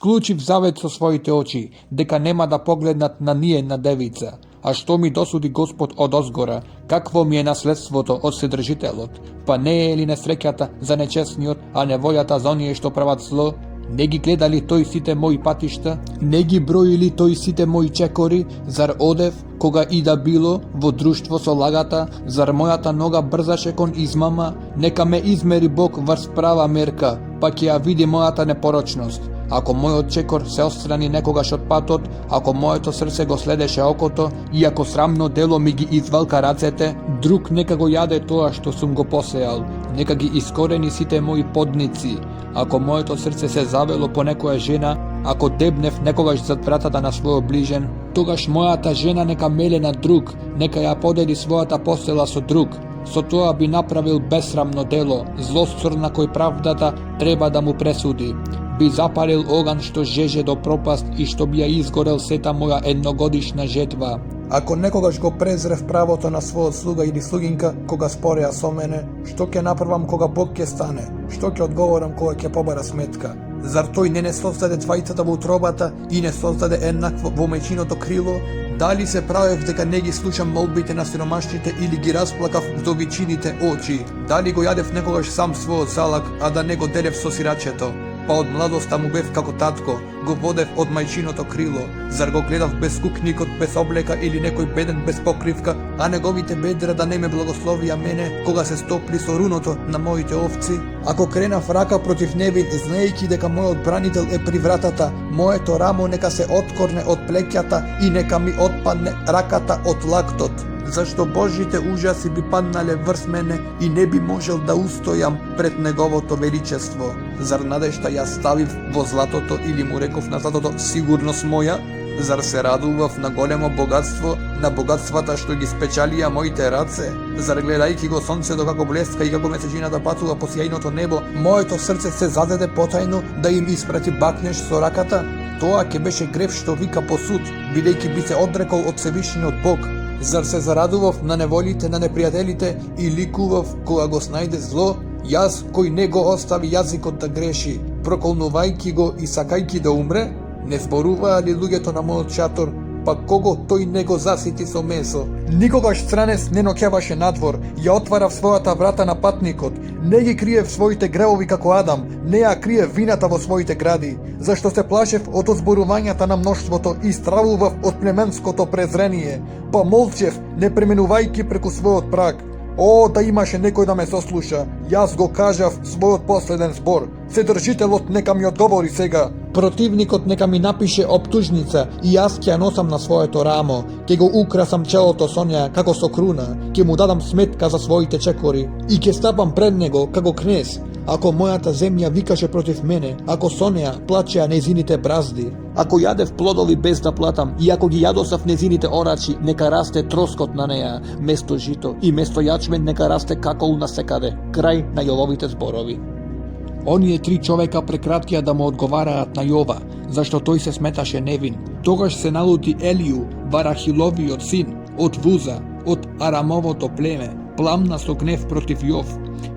Склучив завет со своите очи, дека нема да погледнат на ниедна девица. А што ми досуди Господ од озгора, какво ми е наследството од Вседржителот? Па не е ли несреќата за нечесниот, а неволјата за оние што прават зло? Не ги гледали тој сите мои патишта? Не ги броили тој сите мои чекори? Зар одев, кога и да било, во друштво со лагата? Зар мојата нога брзаше кон измама? Нека ме измери Бог врз права мерка, па ќе ја види мојата непорочност. Ако мојот чекор се отстрани некогаш од патот, ако моето срце го следеше окото, и ако срамно дело ми ги извалка рацете, друг нека го јаде тоа што сум го посеал, нека ги искорени сите мои подници. Ако моето срце се завело по некоја жена, ако дебнев некогаш зад вратата на својот ближен, тогаш мојата жена нека меле на друг, нека ја подели својата постела со друг. Со тоа би направил бесрамно дело, злостор на кој правдата треба да му пресуди. Би запалил оган што жеже до пропаст и што би ја изгорел сета моја едногодишна жетва. Ако некогаш го презрев правото на својот слуга или слугинка кога спореа со мене, што ќе направам кога Бог ќе стане? Што ќе одговорам кога ќе побара сметка? Зар тој не создаде двајцата во утробата и не создаде еднакво во мајчиното крило? Дали се правев дека не ги слушам молбите на сиромашните или ги расплакав вдовичините очи? Дали го јадев некогаш сам својот салак, а да не го делев со сирачето? Па од младоста му бев како татко, го водев од мајчиното крило. Зар го гледав без кукникот, без облека или некој беден без покривка, а неговите бедра да не ме благословија мене, кога се стопли со руното на моите овци? Ако кренав рака против невин, знаејќи дека мојот бранител е при вратата, моето рамо нека се откорне од плеќата и нека ми отпадне раката од лактот. Зашто Божите ужаси би паднале врз мене и не би можел да устојам пред Неговото величество. Зар надежта ја ставив во златото или му реков на златото сигурност моја? Зар се радував на големо богатство, на богатствата што ги спечалија моите раце? Зар гледајќи го сонцето како блеска и како месечината патува по сјајното небо, моето срце се зазеде потајно да им испрати бакнеш со раката? Тоа ќе беше грев што вика по суд, бидејќи би се одрекол од Севишниот Бог. Зар се зарадував на неволите на непријателите и ликував кога го снајде зло? Јас кој не го остави јазикот да греши, проколнувајќи го и сакајќи да умре? Не зборуваа ли луѓето на мојот шатор, па кого тој не го засити со месо? Никогаш странец не ноќаваше надвор, ја отварав својата врата на патникот, не ги криев своите гревови како Адам, не ја криев вината во своите гради, зашто се плашев од озборувањата на мноштвото и стравував од племенското презрение, па молчев, не преминувајќи преку својот праг. О, да имаше некој да ме сослуша, јас го кажав својот последен збор. Вседржителот нека ми одговори сега. Противникот нека ми напише оптужница и јас ќе ја носам на своето рамо, ќе го украсам челото со неа како со круна, ќе му дадам сметка за своите чекори и ќе стапам пред него како кнез. Ако мојата земја викаше против мене, ако со неа плачеа незините бразди, ако јадев плодови без да платам и ако ги јадосав незините орачи, нека расте троскот на неа, место жито и место јачмен нека расте какол насекаде. Крај на Јововите зборови. Оние 3 човека прекратија да му одговараат на Јова, зашто тој се сметаше невин. Тогаш се налути Елију, Варахиловиот син, од Вуза, од Арамовото племе, пламна со гнев против Јов,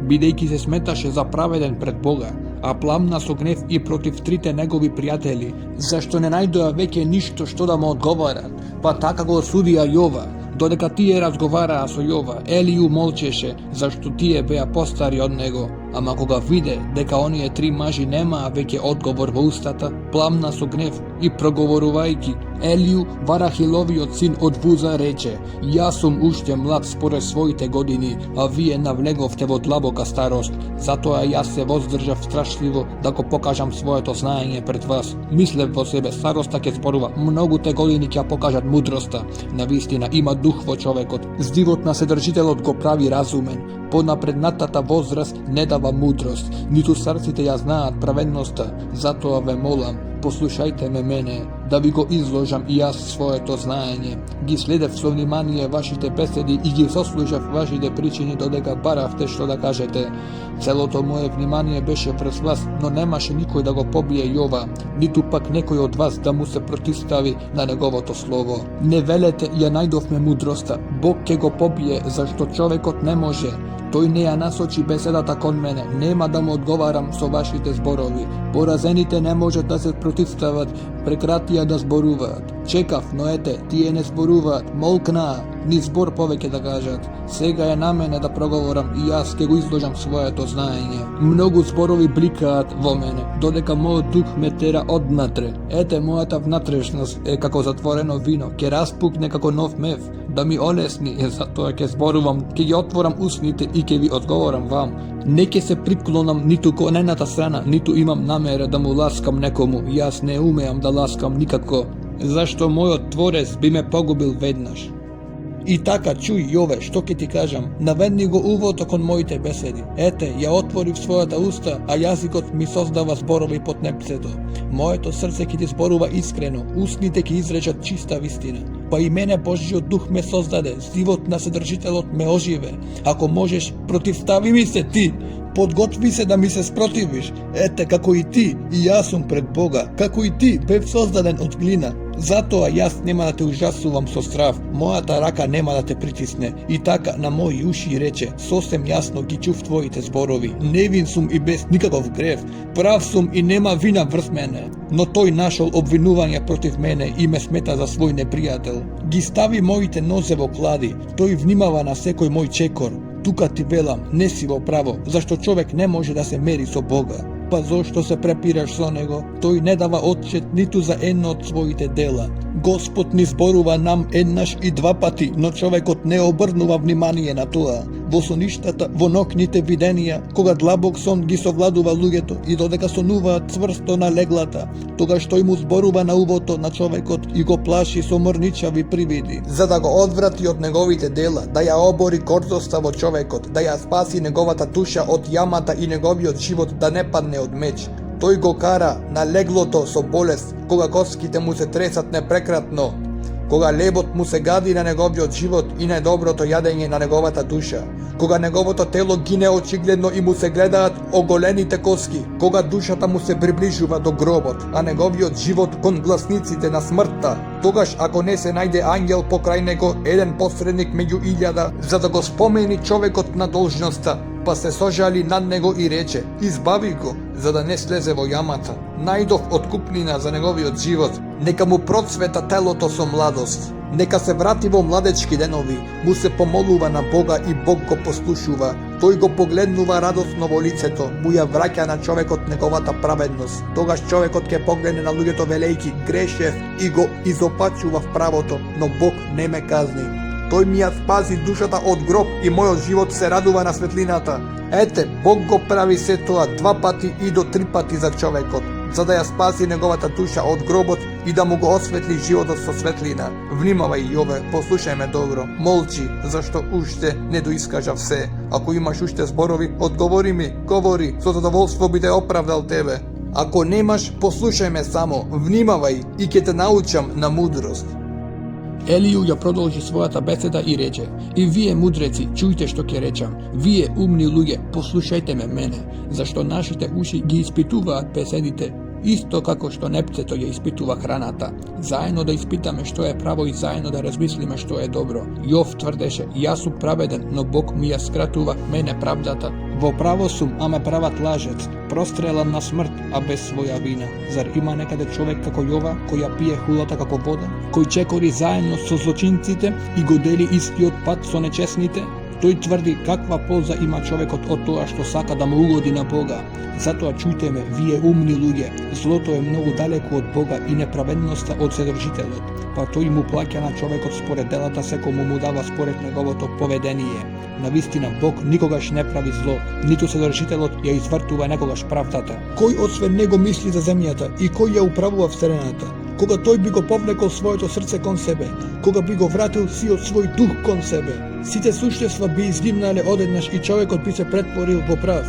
бидејќи се сметаше за праведен пред Бога, а пламна со гнев и против 3 негови пријатели, зашто не најдоа веќе ништо што да му одговарат, па така го осудија Јова. Додека тие разговараа со Јова, Елију молчеше, зашто тие беа постари од него. Ама кога виде дека оние 3 мажи немаа веќе одговор во устата, пламна со гнев и проговорувајќи, Елију, Варахиловиот син од Вуза, рече: Јас сум уште млад според своите години, а вие навлеговте во длабока старост. Затоа јас се воздржав страшливо да го покажам своето знаење пред вас. Мислев во себе, староста ќе зборува, многуте години ќе покажат мудроста. Навистина има дух во човекот. Здивот на Вседржителот го прави разумен. Понапреднатата возраст не дава мудрост, ниту старците ја знаат праведноста. Затоа ве молам, послушајте ме мене, да ви го изложам и јас своето знаење. Ги следев со внимание вашите беседи и ги сослушав вашите причини додека баравте што да кажете. Целото мое внимание беше врз вас, но немаше никој да го побие Јова, ниту пак некој од вас да му се протистави на неговото слово. Не велете, ја најдовме мудроста, Бог ќе го побие, зашто човекот не може. Тој не ја насочи беседата кон мене, нема да му одговарам со вашите зборови. Поразените не можат да се противстават, прекратија да зборуваат. Чекав, но ете, тие не зборуваат, молкнаа, ни збор повеќе да кажат. Сега е на мене да проговорам и јас ќе го изложам своето знаење. Многу зборови бликаат во мене, додека мојот дух ме тера однатре. Ете, мојата внатрешност е како затворено вино, ќе распукне како нов мев, да ми олесни, затоа ќе зборувам, ќе ги отворам устните и ќе ви одговорам вам. Не ќе се приклонам ниту кон едната страна, ниту имам намера да му ласкам некому, јас не умеам да ласкам никако, зашто мојот Творец би ме погубил веднаш. И така, чуј, Јове, што ќе ти кажам, наведни го увото кон моите беседи. Ете, ја отворив својата уста, а јазикот ми создава зборови под непцето. Моето срце ќе ти зборува искрено, устните ќе изречат чиста вистина. Па и мене Божиот дух ме создаде, живот на Содржителот ме оживе. Ако можеш, противстави ми се ти, подготви се да ми се спротивиш. Ете, како и ти, и јас сум пред Бога, како и ти, бев создаден од глина. Затоа јас нема да те ужасувам со страв, мојата рака нема да те притисне. И така на мои уши рече, сосем јасно ги чув твоите зборови. Невин сум и без никаков грев, прав сум и нема вина врз мене. Но тој нашол обвинување против мене и ме смета за свој непријател. Ги стави моите нозе во клади, тој внимава на секој мој чекор. Тука ти велам, не си во право, зашто човек не може да се мери со Бога. Па зошто се препираш со него? Тој не дава отчет ниту за едно од своите дела. Господ ни зборува нам еднаш и два пати, но човекот не обрнува внимание на тоа. Во соништата, во ноќните виденија, кога длабок сон ги совладува луѓето и додека сонуваат цврсто на леглата, тогаш тој му зборува на увото на човекот и го плаши со мрничави привиди, за да го одврати од неговите дела, да ја обори гордоста во човекот, да ја спаси неговата душа од јамата и неговиот живот да не падне од меч. Тој го кара на леглото со болест, кога коските му се тресат непрекратно, кога лебот му се гади на неговиот живот и најдоброто јадење на неговата душа, кога неговото тело гине очигледно и му се гледаат оголените коски, кога душата му се приближува до гробот, а неговиот живот кон гласниците на смртта, тогаш ако не се најде ангел покрај него, еден посредник меѓу илјада, за да го спомени човекот на должноста, па се сожали над него и рече, избави го, за да не слезе во јамата. Најдов откупнина за неговиот живот, нека му процвета телото со младост, нека се врати во младечки денови, му се помолува на Бога и Бог го послушува. Тој го погледнува радосно во лицето, му ја враќа на човекот неговата праведност. Тогаш човекот ќе погледне на луѓето велејки, грешев и го изопачува в правото, но Бог не ме казни. Тој ми ја спази душата од гроб и мојот живот се радува на светлината. Ете, Бог го прави се тоа 2 пати и до 3 пати за човекот, за да ја спаси неговата душа од гробот и да му го осветли животот со светлина. Внимавај, Јове, послушај ме добро. Молчи, зашто уште не доискажав се. Ако имаш уште зборови, одговори ми, говори, со задоволство би те оправдал тебе. Ако немаш, послушај ме само, внимавај и ќе те научам на мудрост. Елију ја продолжи својата беседа и рече: И вие мудреци, чујте што ќе речам. Вие умни луѓе, послушајте ме мене, зашто нашите уши ги испитуваат беседите, исто како што непцето ја испитува храната. Заедно да испитаме што е право и заедно да размислиме што е добро. Јов тврдеше: Јас сум праведен, но Бог ми ја скратува мене правдата. Во право сум, а ме прават лажец, прострелан на смрт, а без своја вина. Зар има некаде човек како Јова, кој ја пие хулата како вода, кој чекори заедно со злочинците и го дели истиот пат со нечесните? Тој тврди каква полза има човекот од тоа што сака да му угоди на Бога. Затоа чујте ме, вие умни луѓе, злото е многу далеку од Бога и неправедноста од Содржителот, па тој му плаќа на човекот според делата секому му дава според неговото поведение. Навистина Бог никогаш не прави зло, ниту Содржителот ја извртува некогаш правдата. Кој освен него мисли за земјата и кој ја управува вселената? Кога тој би го повлекол своето срце кон себе, кога би го вратил сиот свој дух кон себе, сите суштества би изгивнале одеднаш и човекот би се претворил во прав.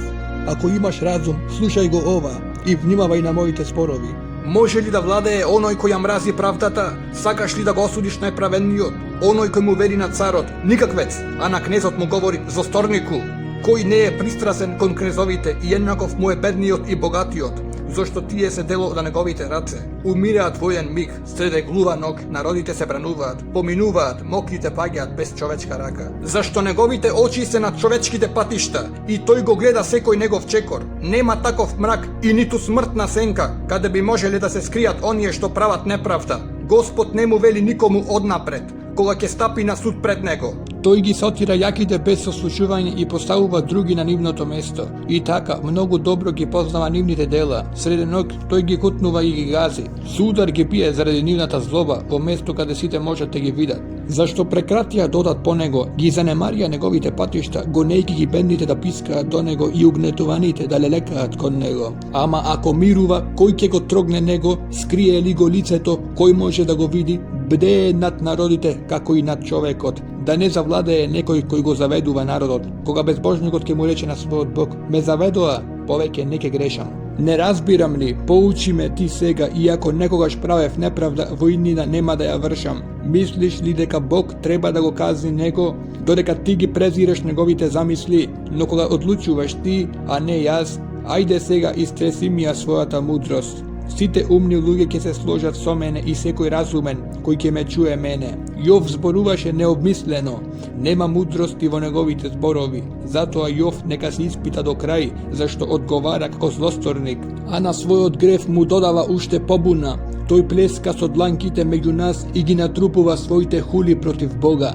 Ако имаш разум, слушај го ова и внимавај на моите спорови. Може ли да владее оној кој ја мрази правдата? Сакаш ли да го осудиш најправедниот? Оној кој му вери на царот, никаквец, а на кнезот му говори злосторнику? Кој не е пристрасен кон кнезовите и еднаков му е бедниот и богатиот? зашто тие се дело од неговите раце. Умираат во еден миг, среде глува ног, народите се брануваат, поминуваат, мокрите паѓаат без човечка рака. Зашто неговите очи се на човечките патишта и тој го гледа секој негов чекор. Нема таков мрак и ниту смртна сенка, каде би можеле да се скријат оние што прават неправда. Господ не му вели никому однапред, кога ќе стапи на суд пред него. Тој ги сотира јаките без сослушување и поставува други на нивното место. И така, многу добро ги познава нивните дела. Среде ног тој ги кутнува и ги гази. Судар ги пие заради нивната злоба во место каде сите можат да ги видат. Зашто прекратија додат по него, ги занемарија неговите патишта, гонејки ги бедните да пискаат до него и угнетуваните да лелекаат кон него. Ама ако мирува, кој ќе го трогне него, скрие ли го лицето, кој може да го види, бдее над народите како и над човекот, да не завладее некој кој го заведува народот. Кога безбожникот ќе му рече на својот Бог: ме заведоа, повеќе не ќе грешам. Не разбирам ли, поучи ме ти сега, иако некогаш правев неправда, во иднина нема да ја вршам. Мислиш ли дека Бог треба да го казни него, додека ти ги презираш неговите замисли, но кога одлучуваш ти, а не јас, ајде сега истреси ми ја својата мудрост. Сите умни луѓе ќе се сложат со мене и секој разумен кој ќе ме чуе мене. Јов зборуваше необмислено, нема мудрости во неговите зборови, затоа Јов нека се испита до крај, зашто одговара како злосторник, а на својот грев му додава уште побуна. Тој плеска со дланките меѓу нас и ги натрупува своите хули против Бога.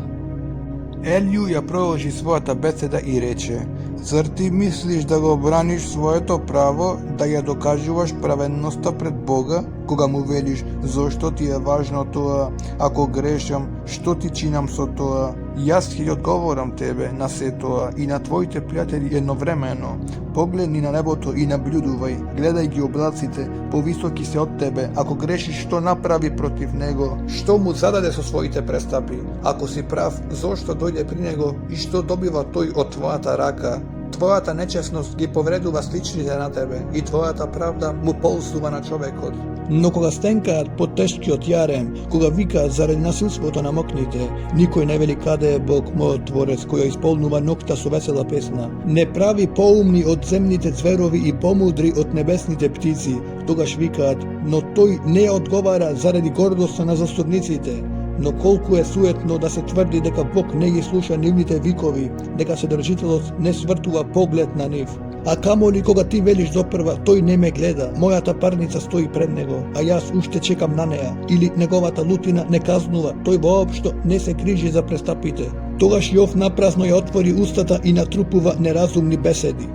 Елју ја продолжи својата беседа и рече: зар ти мислиш да го браниш своето право, да ја докажуваш праведноста пред Бога, кога му велиш зошто ти е важно тоа, ако грешам, што ти чинам со тоа? Јас ќе одговорам тебе на се тоа и на твоите пријатели едновремено. Погледни на небото и наблюдувај, гледај ги облаците, повисоки се од тебе. Ако грешиш, што направи против него? Што му зададе со своите престапи? Ако си прав, зошто дојде при него и што добива тој од твојата рака? Твојата нечесност ги повредува сличните на тебе и твојата правда му ползува на човекот. Но кога стенкаат под тешкиот јарем, кога викаат заради насилството на мокните, никој не вели каде е Бог, мојот Творец, кој исполнува ноќта со весела песна. Не прави поумни од земните зверови и помудри од небесните птици, тогаш викаат, но тој не одговара заради гордоста на заступниците. Но колку е суетно да се тврди дека Бог не ги слуша нивните викови, дека Содржителот не свртува поглед на нив. А камоли кога ти велиш допрва, тој не ме гледа, мојата парница стои пред него, а јас уште чекам на неа, или неговата лутина не казнува, тој воопшто не се крижи за престапите. Тогаш Јов напразно ја отвори устата и натрупува неразумни беседи.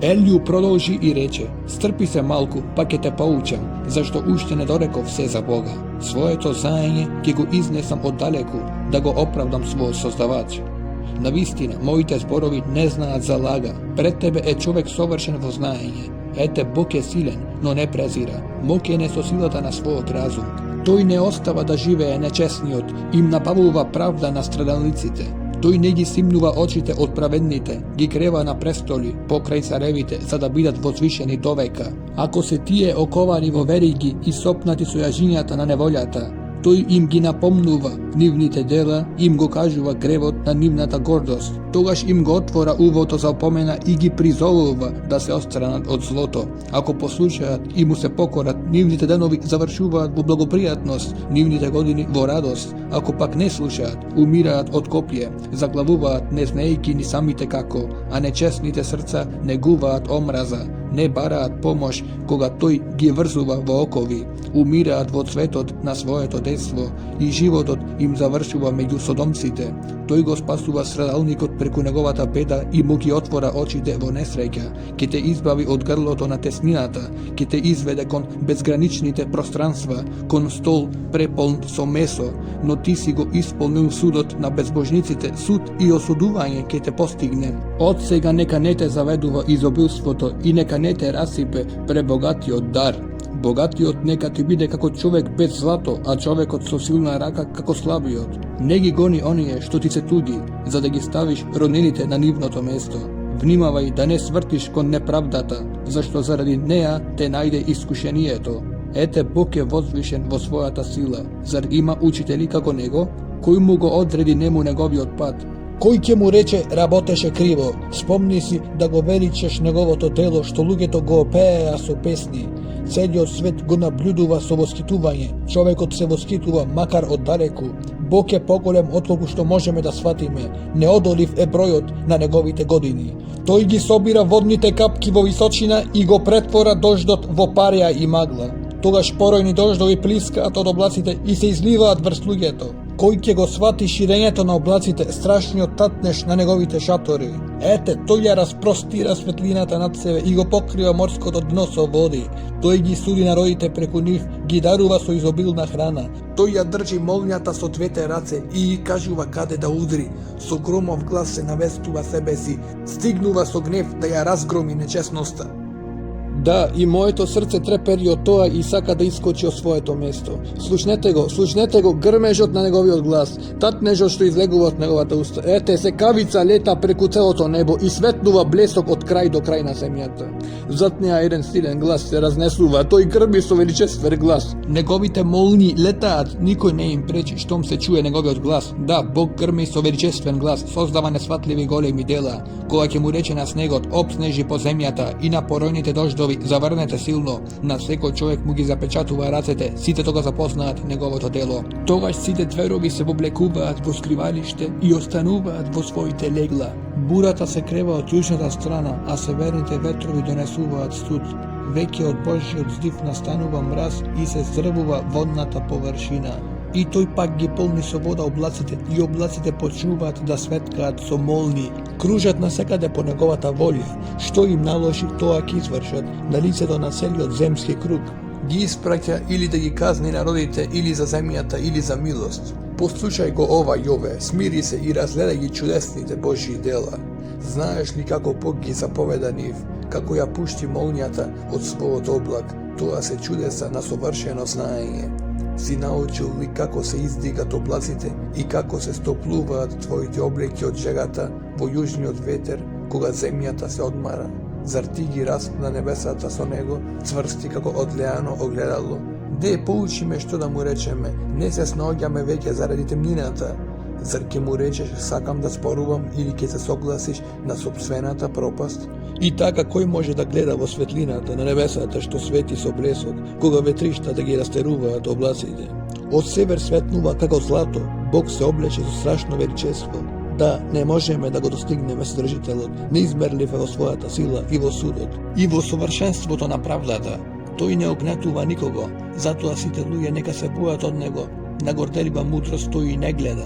Елју продолжи и рече: стрпи се малку, па ќе те поучам, зашто уште не дореков се за Бога. Своето знаење ќе го изнесам оддалеку, да го оправдам својот Создавач. Навистина, моите зборови не знаат за лага. Пред тебе е човек совршен во знаење. Ете, Бог е силен, но не презира. Моќен е со силата на својот разум. Тој не остава да живее нечесниот, им набавува правда на страдалниците. Тој не ги симнува очите од праведните, ги крева на престоли покрај царевите, за да бидат возвишени довека. Ако се тие оковани во вериги и сопнати со јажињата на неволјата, тој им ги напомнува нивните дела, им го кажува гревот на нивната гордост. Тогаш им го отвора увото за опомена и ги призовува да се отстранат од злото. Ако послушаат и му се покорат, нивните денови завршуваат во благопријатност, нивните години во радост. Ако пак не слушаат, умираат од копје, заглавуваат не знаејќи ни самите како, а нечесните срца негуваат омраза, не бараат помош кога тој ги врзува во окови, умираат во цветот на своето детство и животот им завршува меѓу содомците. Тој го спасува страдалникот преку неговата беда и му ги отвора очите во несреќа, ќе те избави од грлото на теснината, ќе те изведе кон безграничните пространства, кон стол преполн со месо, но ти си го исполнил судот на безбожниците, суд и осудување ќе те постигне. Од сега нека не те заведува изобилството и нека не те расипе пребогатиот дар. Богатиот нека ти биде како човек без злато, а човекот со силна рака како слабиот. Не ги гони оние што ти се туди, за да ги ставиш роднините на нивното место. Внимавај да не свртиш кон неправдата, зашто заради неа те најде искушението. Ете, Бог е возвишен во својата сила. Зар има учители како него? Кој му го одреди нему неговиот пат? Кој ќе му рече работеше криво? Спомни си да го величеш неговото дело, што луѓето го пееа со песни. Целиот свет го наблюдува со воскитување. Човекот се воскитува макар оддалеку. Бог е поголем отколку што можеме да сватиме. Неодолив е бројот на неговите години. Тој ги собира водните капки во височина и го претвора дождот во пареа и магла. Тогаш поројни дождови плискаат од облаците и се изливаат врз луѓето. Кој ќе го свати ширењето на облаците, страшниот татнеш на неговите шатори? Ете, тој ја распростира светлината над себе и го покрива морското дно со води. Тој ги суди народите преку нив, ги дарува со изобилна храна. Тој ја држи молњата со двете раце и ги кажува каде да удри. Со громов глас се навестува себе си, стигнува со гнев да ја разгроми нечесноста. Да, и моето срце трепери од тоа и сака да искочи од своето место. Слушнете го, грмежот на неговиот глас, татнежот што излегува од неговата уста. Ете, секавица лета преку целото небо и светнува блесок од крај до крај на земјата. Зад неа еден силен глас се разнесува, тој грми со величествен глас. Неговите молњи летаат, никој не им пречи штом се чуе неговиот глас. Да, Бог грми со величествен глас, создава несватливи големи дела. Кога ќе му рече на снегот, обснежи по земјата и на поројните дождови, заврнете силно, на секој човек му ги запечатува рацете, сите тога запознаат неговото дело. Тогаш сите зверови се воблекуваат во скривалиште и остануваат во своите легла. Бурата се крева од јужната страна, а северните ветрови донесуваат студ. Веќе од Божјиот здив настанува мраз и се зрвува водната површина. И тој пак ги полни со вода облаците и облаците почнуваат да светкаат со молни. Кружат насекаде по неговата волја. Што им наложи, тоа ќе извршат на лицето на целиот земски круг. Ги испраќа или да ги казни народите, или за земјата, или за милост. Послушај го ова, Јове, смири се и разгледај ги чудесните Божји дела. Знаеш ли како Бог ги заповеда нив, како ја пушти молњата од својот облак, тоа се чудеса на совршено знаење. Си научил ли како се издигат облаците и како се стоплуваат твоите облеки од жегата во јужниот ветер, кога земјата се одмара? Зар ти ги распна небесата со него, цврсти како одлеано огледало? Де поучиме што да му речеме, не се снаоѓаме веќе заради темнината. Зар ќе му речеш сакам да спорувам или ќе се согласиш на сопствената пропаст? И така кој може да гледа во светлината на небесата што свети со блесок, кога ветриштата ги растеруваат облаците? Од север светнува како злато, Бог се облече со страшно величество. Да, не можеме да го достигнеме Содржителот, неизмерлив е во својата сила и во судот, и во совршенството на правдата. Тој не огнетува никого, затоа сите луѓе нека се бојат од него, на горделива мудрост тој и не гледа.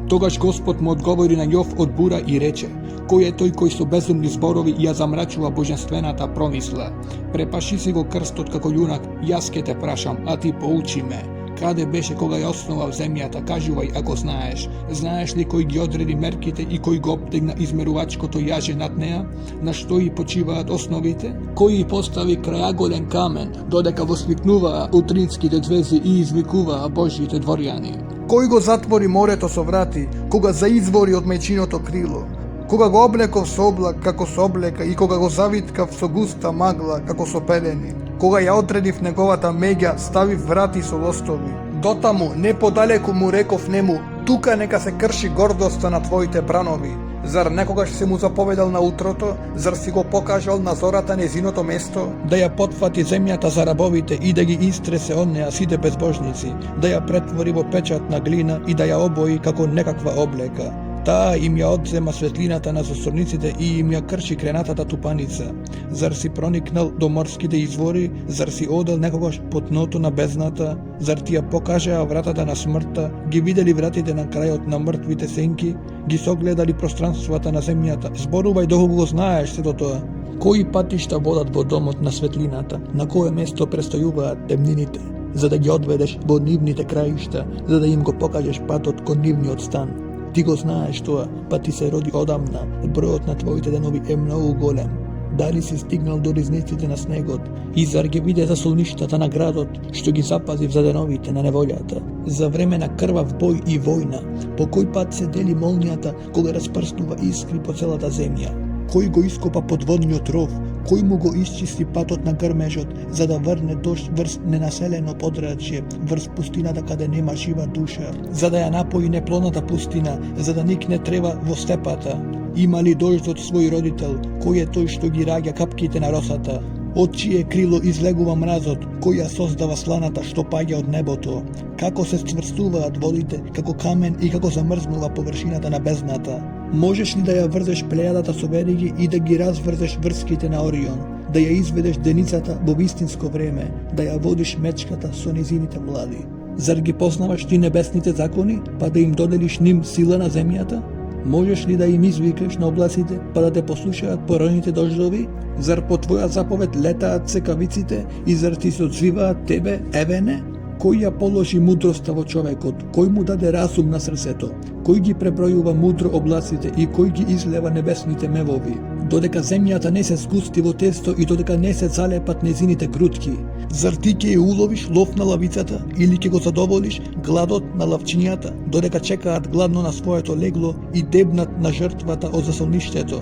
Тогаш Господ му одговори на Јов од бура и рече: Кој е тој кој со безумни зборови ја замрачува божествената промисла? Препаши си го крстот како јунак, јас ке те прашам, а ти поучи ме. Каде беше кога ја основав земјата, кажувај ако знаеш. Знаеш ли кој ги одреди мерките и кој го обтегна измерувачкото јаже над неа? На што и почиваат основите? Кој постави крајаголен камен, додека восликнуваа утринските звезди и извикуваа Божјите дворјани? Кој го затвори морето со врати, кога заизвори од мејчиното крило? Кога го облеков со облак како со облека и кога го завиткав со густа магла како со пелени? Кога ја одредив неговата меѓа, ставив врати со лостови. Дотаму, не подалеку му реков нему, тука нека се крши гордоста на твоите бранови. Зар некогаш се му заповедал на утрото? Зар си го покажал на зората незиното место? Да ја потфати земјата за рабовите и да ги истресе од неа сите безбожници, да ја претвори во печат на глина и да ја обои како некаква облека. Таа им ја одзема светлината на засторниците и им ја крши кренатата тупаница. Зар си проникнал до морските извори? Зар си одел некогаш по дното на бездната? Зар ти ја покажаа вратата на смртта? Ги видели вратите на крајот на мртвите сенки? Ги согледали пространствата на земјата? Зборувај доколку го знаеш сето тоа. Кои патишта водат во домот на светлината? На кое место престојуваат темнините? За да ги одведеш во нивните краишта, за да им го покажеш патот кон нивниот стан. Ти го знаеш тоа, па ти се роди одамна, бројот на твоите денови е многу голем. Дали си стигнал до ризниците на снегот и зар ги виде засолништата на градот, што ги запазив за деновите на неволјата? За време на крвав бој и војна, по кој пат се дели молнијата кога распрснува искри по целата земја? Кој го ископа подводниот ров, Кој му го исчисти патот на грмежот, за да врне дожд врз ненаселено подрачје, врз пустината каде нема жива душа, за да ја напои неплодната пустина, за да ник не трева во степата. Има ли дождот свој родител, кој е тој што ги раѓа капките на росата? Од чие крило излегува мразот, кој ја создава сланата што паѓа од небото? Како се стврстуваат водите, како камен и како замрзнува површината на бездната? Можеш ли да ја врзеш плејадата со вериги и да ги разврзеш врските на Орион? Да ја изведеш деницата во вистинско време, да ја водиш мечката со низините млади? Зар ги познаваш ти небесните закони, па да им доделиш ним сила на земјата? Можеш ли да им извикаш на облаците, па да те послушаат поројните дождови? Зар по твоја заповед летаат секавиците и зар ти се одзвиваат тебе, Евене? Кој ја положи мудроста во човекот? Кој му даде разум на срцето? Кој ги пребројува мудро облаците и кој ги излева небесните мевови? Додека земјата не се сгусти во тесто и додека не се залепат незините грудки, зар ти ќе уловиш лов на лавицата или ќе го задоволиш гладот на лавчињата, додека чекаат гладно на своето легло и дебнат на жртвата од засолништето?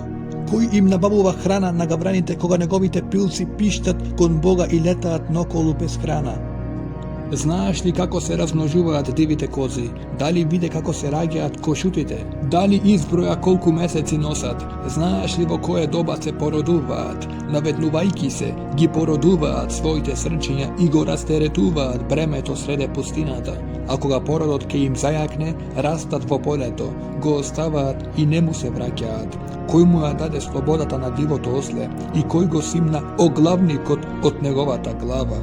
Кој им набавува храна на гавраните кога неговите пилци пиштат кон Бога и летаат наоколу без храна? Знаеш ли како се размножуваат дивите кози? Дали виде како се раѓаат кошутите? Дали изброја колку месеци носат? Знаеш ли во кое доба се породуваат? Наведнувајки се, ги породуваат своите срчиња и го растеретуваат бремето среде пустината. А кога породот ке им зајакне, растат во полето, го оставаат и не му се враќаат. Кој му ја даде слободата на дивото осле и кој го симна оглавникот од неговата глава?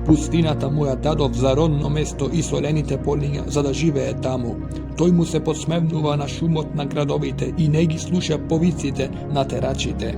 Пустината му ја дадов за родно место и солените полиња за да живее таму. Тој му се подсмевнува на шумот на градовите и не ги слуша повиците на терачите.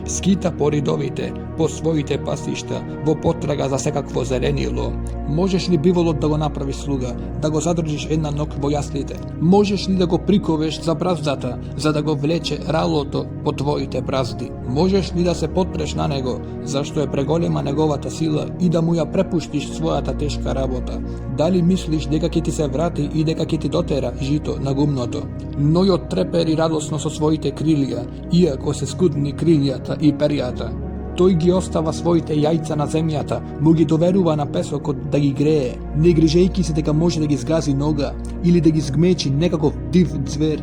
Скита по ридовите, по своите пасишта, во потрага за секакво зеленило. Можеш ли биволот да го направиш слуга, да го задржиш една ног во јаслите? Можеш ли да го приковеш за браздата, за да го влече ралото по твоите бразди? Можеш ли да се потпреш на него, зашто е преголема неговата сила и да му ја препуштиш својата тешка работа? Дали мислиш дека ќе ти се врати и дека ќе ти дотера жито на гумното? Нојот трепери радосно со своите крилја, иако се скудни крилјата и перјата. Тој ги остава своите јајца на земјата, му ги доверува на песокот да ги грее, не грижејки се дека може да ги згази нога или да ги згмечи некаков див звер.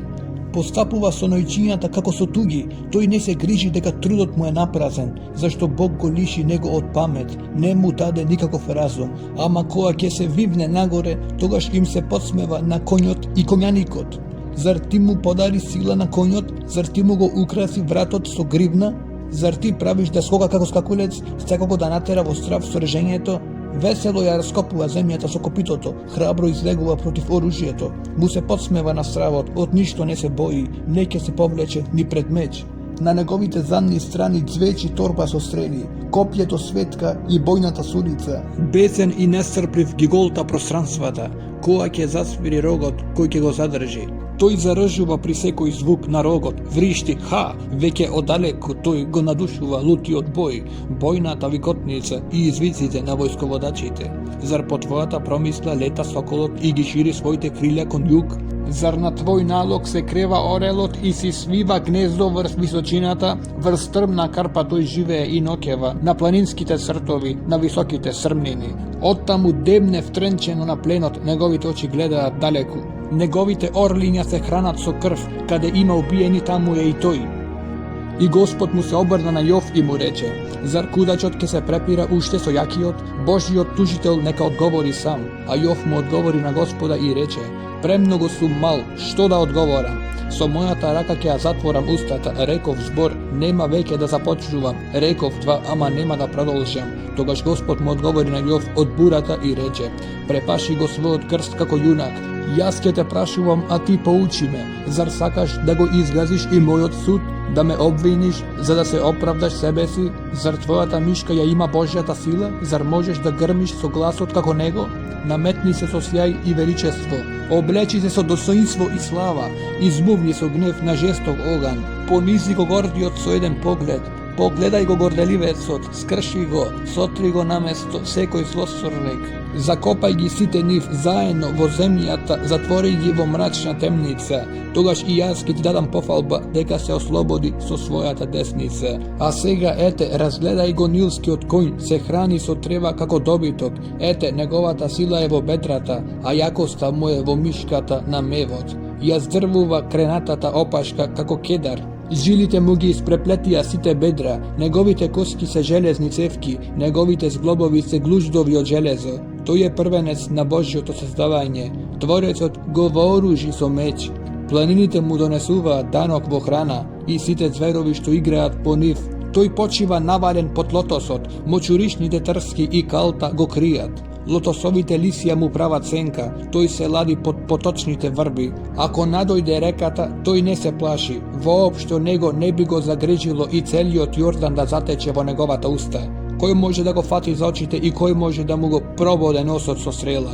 Постапува со нојчињата како со туги, тој не се грижи дека трудот му е напразен, зашто Бог го лиши него од памет, не му даде никаков разум, ама кога ќе се вивне нагоре, тогаш им се подсмева на коњот и коњаникот. Зар ти му подари сила на коњот, зар ти му го украси вратот со гривна? Зар ти правиш да скока како скакулец, секако да натера во страв со режењето? Весело ја раскопува земјата со копитото, храбро излегува против оружјето, му се подсмева на стравот, од ништо не се бои, не ќе се повлече ни пред меч. На неговите задни страни звечи торба со стрели, копјето светка и бојната судица. Бесен и нестрплив ги голта пространствата, која ќе засвири рогот кој ќе го задржи. Тој заржува при секој звук на рогот, вришти ха, веќе одалеку тој го надушува лутиот бој, бојната викотница и извиците на војсководачите. Зар по твојата промисла лета соколот и ги шири своите крилја кон југ? Зар на твој налог се крева орелот и си свива гнездо врз височината, врз стрмна карпа тој живее и ноќева, на планинските цртови, на високите срмнини. Оттаму дебне втренчено на пленот, неговите очи гледаат далеку. Неговите орлиња се хранат со крв, каде има убиени таму е и тој. И Господ му се обрна на Јов и му рече: зар кудачот ќе се препира уште со јакиот? Божиот тужител нека одговори сам. А Јов му одговори на Господа и рече: премногу сум мал, што да одговорам? Со мојата рака ќе ја затворам устата, реков збор, нема веќе да започнувам, реков два, ама нема да продолжам. Тогаш Господ му одговори на Јов од бурата и рече: препаши го својот крст како јунак. Јас ќе те прашувам, а ти поучи ме. Зар сакаш да го изгазиш и мојот суд, да ме обвиниш, за да се оправдаш себе си? Зар твојата мишка ја има Божјата сила? Зар можеш да грмиш со гласот како него? Наметни се со сјај и величество, облечи се со достоинство и слава, измувни со гнев на жесток оган, понизи го гордиот со еден поглед, Pogledaj go gordeljivecot, skrši go, sotri go namesto sekoj zlosornik. Zakopaj gi site njih zajedno vo zemljata, zatvori gi vo mračna temnica. Togaž i jaz ki ti dadam pofalba, deka se oslobodi so svojata desnice. A sega, ete, razgledaj go nilski od konj, se hrani so treba kako dobitok. Ete, negovata sila je vo bedrata, a jakosta moje vo miškata na mevot. Jaz drvuva krenatata opaška kako kedar. Žilite mu gi isprepletija site bedra, negovite koski se železni cevki, negovite zglobovi se gluždovi od železo. To je prvenec na Božjo to sezdavanje. Tvorec od govoruži so meč. Planinite mu donesuva danok vo hrana i site zverovi što igreat po niv. Toj počiva navalen pod lotosot, močurišnite trski i kalta go krijat. Lotosovite lisija mu prava cenka, toj se ladi pod potočnite vrbi. Ako nadojde rekata, toj ne se plaši, voopšto nego ne bi go zagrežilo i celiot Jordan da zateče vo negovata usta. Koj može da go fati za očite i koj može da mu go probode nosot so strela.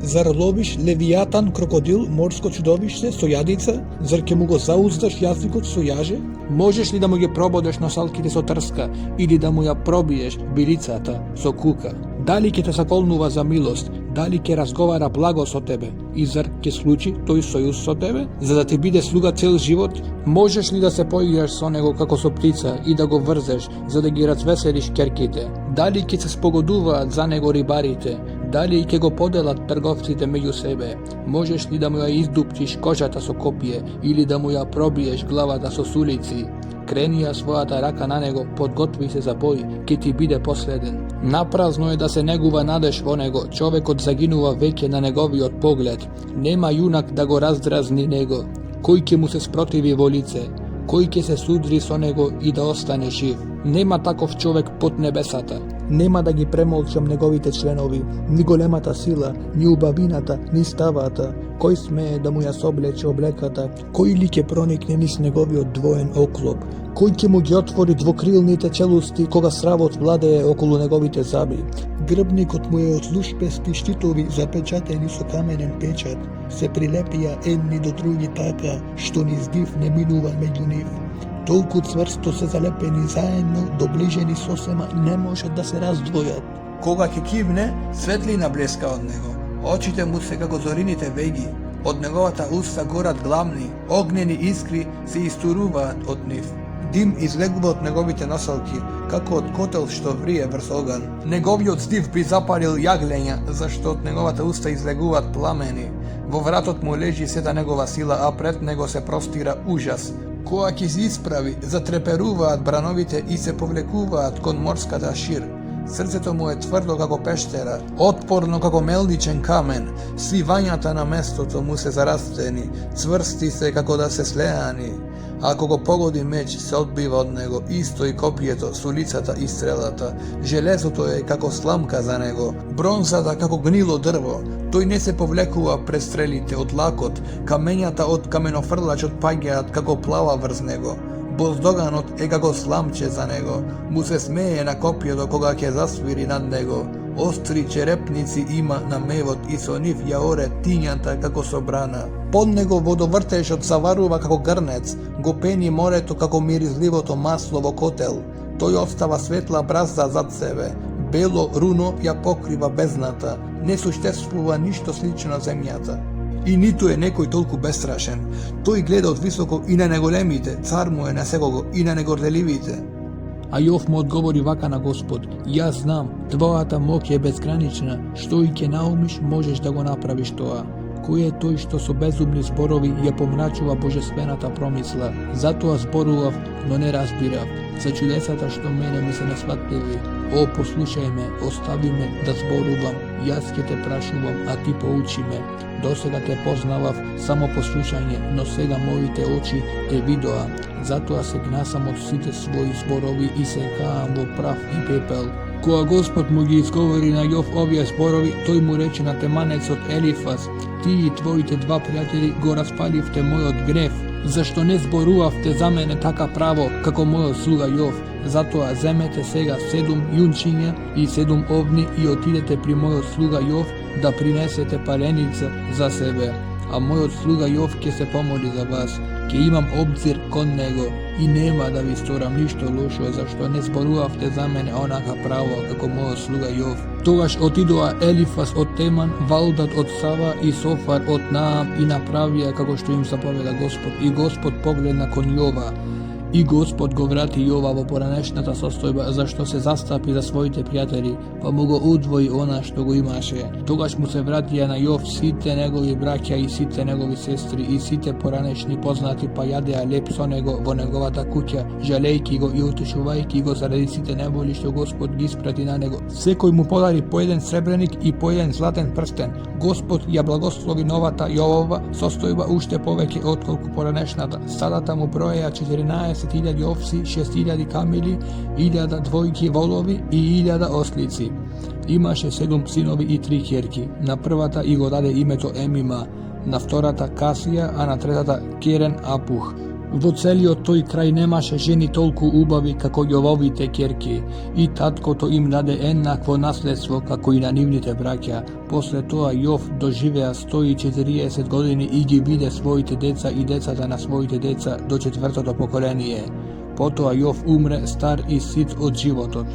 Zar loviš levijatan, krokodil, morsko čudovište, sojadica? Zar ke mu go zauzdaš jazikot sojaže? Možeš li da mu je probodeš nosalkite so trska ili da mu ja probiješ bilicata so kuka? Da li ke te sakolnuva za milost, da li ke razgovara blago so tebe i zar ke sluči toj sojuz so tebe, za da ti bide sluga cel život? Možeš li da se poigraš so nego kako so ptica i da go vrzeš, za da gi razveseliš kerkite? Da li ke se spogoduva za nego ribarite, da li ke go podelat trgovcite među sebe? Možeš li da mu ja izdupčiš kožata so kopije ili da mu ja probiješ glavata so sulici? Krenija svojata raka na nego, podgotvi se za boj, ki ti bide posleden. Naprazno je da se neguva nadeš vo nego, čovek od zaginuva veke na negovi od pogled. Nema junak da go razdrazni nego, koji ke mu se sprotivi volice, koji ke se sudri so nego i da ostane živ. Nema takov čovek pod nebesata. Nema da gi premolčam negovite členovi, ni golemata sila, ni ubavinata, ni stavata, koji smeje da mu ja sobleče oblekata, koji li ke pronikne nis negovi odvojen oklop, koji ke mu gi otvori dvokrilnite čelusti, koga sravot vladeje okolo negovite zabi. Grbnikot mu je od lušpesti štitovi zapečateni so kamenen pečat, se prilepija jedni do drugi taka, što ni zdiv ne minuva među niv. Toliko cvrsto se zalepeni zajedno, dobliženi sosema, ne može da se razdvojat. Koga ke kivne, svetlina bleska od nego. Očite mu se kako zorinite vegi, od negovata usta gorat glavni, ognjeni iskri se isturuvat od njih. Dim izleguva od negovite nosalki, kako od kotel što vrije vrs ogan. Negovi od zdiv bi zapalil jaglenja, zašto od negovata usta izleguvat plameni. Vo vratot mu leži seda negova sila, a pred nego se prostira užas. Koak iz ispravi, zatreperuvat branovite i se povlekuvat kon morskata šir. Srce to mu je tvrdo kako peštera, otporno kako melničen kamen, svi vanjata na mesto to mu se zarasteni, cvrsti se kako da se slejani. Ako go pogodi meč se odbiva od nego, isto i kopijeto, sulicata i strelata, železo to je kako slamka za nego, bronzata kako gnilo drvo, toj ne se povlekuva prestrelite od lakot, kamenjata od kamenofrlač od pagijat kako plava vrz nego. Bozdoganot je kako slamče za nego, mu se smeje na kopije do koga ke zasviri nad nego, ostri čerepnici ima na mevot i so niv jaore tinjanta kako sobrana. Pod nego vodovrtež od zavaruva kako grnec, go peni moreto kako mirizlivo to maslo vo kotel, to je ostava svetla brazda zad sebe, belo runo ja pokriva beznata, ne suštestvuva ništo slično zemljata. I ni tu je nekoj toliko bestrašen, to i gleda od visoko i ne negolemite, car mu je na segogo i ne negordelivite. A Jov mu odgovori vaka na Gospod, ja znam, tvojata mok je bezgranična, što i ke naumiš možeš da go napraviš toa. Koje je to što su bezumni zborovi je pomračuva božestvenata promisla, zato a zboruvav, no ne razbirav, za čudesata što mene mi se ne shvatljivi. O, poslušaj me, ostavi me da zboruvam, jaske te prašuvam, a ti pouči me. Dosega te poznavav, samo poslušanje, no sega moji te oči te vidoa, zato a se gnasam od site svoji zborovi i se kaam vo prav i pepel. Koa Gospod mu gi izgovori na Jov ovje zborovi, toj mu reče na temanec od Elifaz, ti i tvoji te dva prijatelji go raspalivte moj od gnev, zašto ne zboruvavte za mene taka pravo kako moj sluga Jov, zato a zemete sega 7 junčinja i 7 ovni i otidete pri moj sluga Jov da prinesete palenice za sebe. a moj sluga Jov ќе se помоли за вас, ќе имам обзир кон него и нема да ви сторам ништо лошо, зашто не зборувавте за мене онака право како мојот слуга Јов. Тогаш отидоа Елифас од Теман, Валдат од Сава и Софар од Наам и направија како што им заповеда Господ. И Господ погледна кон Јова. И Господ го врати Јова во поранешната состојба, зашто се застапи за своите пријатели, па му го удвои она што го имаше. Тогаш му се вратија на Јов сите негови браќа и сите негови сестри и сите поранешни познати, па јадеа леп со него во неговата куќа, жалејки го и утешувајки го заради сите неволи што Господ ги испрати на него. Секој му подари по еден сребреник и по еден златен прстен. Господ ја благослови новата Јовова состојба уште повеќе отколку поранешната. Стадата му броеја 14.000 овци, 6.000 камили, 1.000 двојки волови и 1.000 ослици. Имаше 7 синови и 3 ќерки. На првата и го даде името Емима, на втората Касија, а на третата Керен Апух. Во целиот тој крај немаше жени толку убави како Јововите ќерки, и таткото им даде еднакво наследство како и на нивните браќа. После тоа Јов доживеа 140 години и ги виде своите деца и децата на своите деца до 4-тото поколение. Потоа Јов умре стар и сит од животот.